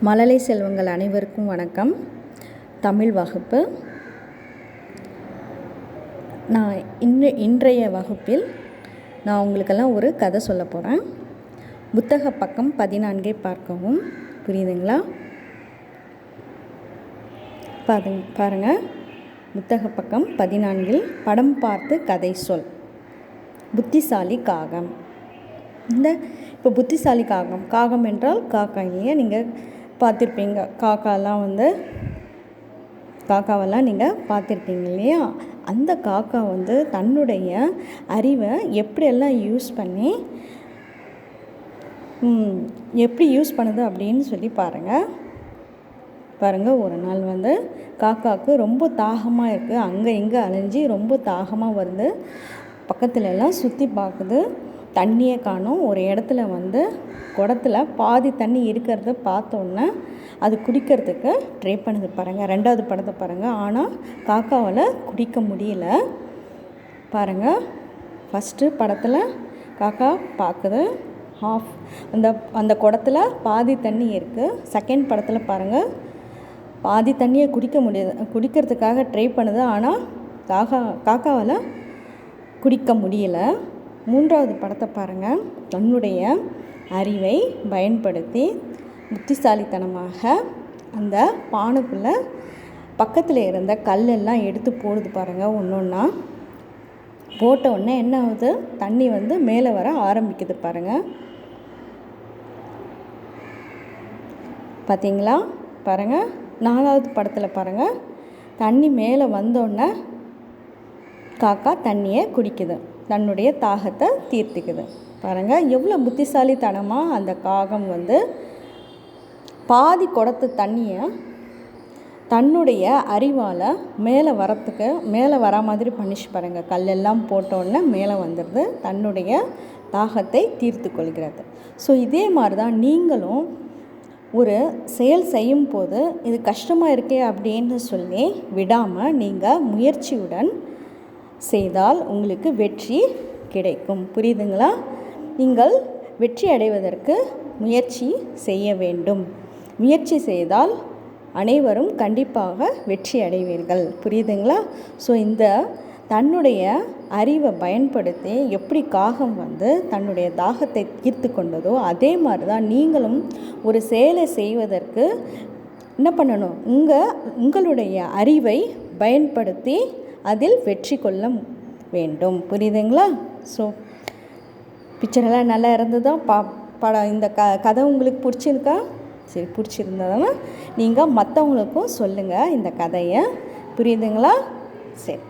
மழலை செல்வங்கள் அனைவருக்கும் வணக்கம். தமிழ் வகுப்பு. நான் இன்றைய வகுப்பில் நான் உங்களுக்கெல்லாம் ஒரு கதை சொல்ல போகிறேன். புத்தக பக்கம் 14 பார்க்கவும். புரியுதுங்களா? பாருங்கள். புத்தக பக்கம் 14 படம் பார்த்து கதை சொல். புத்திசாலி காகம். இப்போ புத்திசாலி காகம் என்றால் காக்கா இல்லையா? நீங்கள் பார்த்துருப்பீங்க. காக்காவெல்லாம் நீங்கள் பார்த்துருப்பீங்க இல்லையா? அந்த காக்கா தன்னுடைய அறிவை எப்படியெல்லாம் எப்படி யூஸ் பண்ணுது அப்படின்னு சொல்லி பாருங்கள். ஒரு நாள் காக்காவுக்கு ரொம்ப தாகமாக இருக்குது. அங்கே இங்கே அலைஞ்சி ரொம்ப தாகமாக வருது. பக்கத்துல எல்லாம் சுற்றி பார்க்குது. தண்ணியை காணும். ஒரு இடத்துல குடத்துல பாதி தண்ணி இருக்கிறத பார்த்தோன்னே அது குடிக்கிறதுக்கு ட்ரை பண்ணுது. பாருங்கள், 2வது படத்தை பாருங்கள். ஆனால் காக்காவால் குடிக்க முடியல. பாருங்கள், ஃபஸ்ட்டு படத்தில் காக்கா பார்க்குது. அந்த குடத்துல பாதி தண்ணி இருக்குது. செகண்ட் படத்தில் பாருங்கள், பாதி தண்ணியை குடிக்கிறதுக்காக ட்ரை பண்ணுது. ஆனால் காக்காவால் குடிக்க முடியல. 3வது படத்தை பாருங்கள். தன்னுடைய அறிவை பயன்படுத்தி புத்திசாலித்தனமாக அந்த பானைக்குள்ளே பக்கத்தில் இருந்த கல்லெல்லாம் எடுத்து போடுது. பாருங்கள், ஒன்றா போட்ட உடனே என்ன ஆகுது? தண்ணி மேலே வர ஆரம்பிக்குது. பாருங்கள், பார்த்தீங்களா? பாருங்கள், 4வது படத்தில் பாருங்கள். தண்ணி மேலே வந்தோடனே காக்கா தண்ணியை குடிக்குது. தன்னுடைய தாகத்தை தீர்த்துக்குது. பாருங்கள், எவ்வளோ புத்திசாலித்தனமாக அந்த காகம் பாதி குடத்து தண்ணியை தன்னுடைய அறிவால் மேலே வர மாதிரி பண்ணிச்சு. பாருங்கள், கல்லெல்லாம் போட்டோன்னே மேலே வந்துடுது. தன்னுடைய தாகத்தை தீர்த்து கொள்கிறது. ஸோ இதே மாதிரி தான் நீங்களும் ஒரு செயல் செய்யும் போது இது கஷ்டமாக இருக்கே அப்படின்னு சொல்லி விடாமல் நீங்கள் முயற்சியுடன் செய்தால் உங்களுக்கு வெற்றி கிடைக்கும். புரியுதுங்களா? நீங்கள் வெற்றி அடைவதற்கு முயற்சி செய்ய வேண்டும். முயற்சி செய்தால் அனைவரும் கண்டிப்பாக வெற்றி அடைவீர்கள். புரியுதுங்களா? ஸோ இந்த தன்னுடைய அறிவை பயன்படுத்தி எப்படி காகம் தன்னுடைய தாகத்தை தீர்த்து கொண்டதோ அதே மாதிரி தான் நீங்களும் ஒரு செயலை செய்வதற்கு என்ன பண்ணணும்? உங்களுடைய அறிவை பயன்படுத்தி அதில் வெற்றி கொள்ள வேண்டும். புரியுதுங்களா? ஸோ பிக்சரெல்லாம் நல்லா இருந்ததா? படம் இந்த கதை உங்களுக்கு பிடிச்சிருக்கா? சரி, பிடிச்சிருந்ததுன்னா நீங்கள் மற்றவங்களுக்கும் சொல்லுங்கள் இந்த கதையை. புரியுதுங்களா? சரி.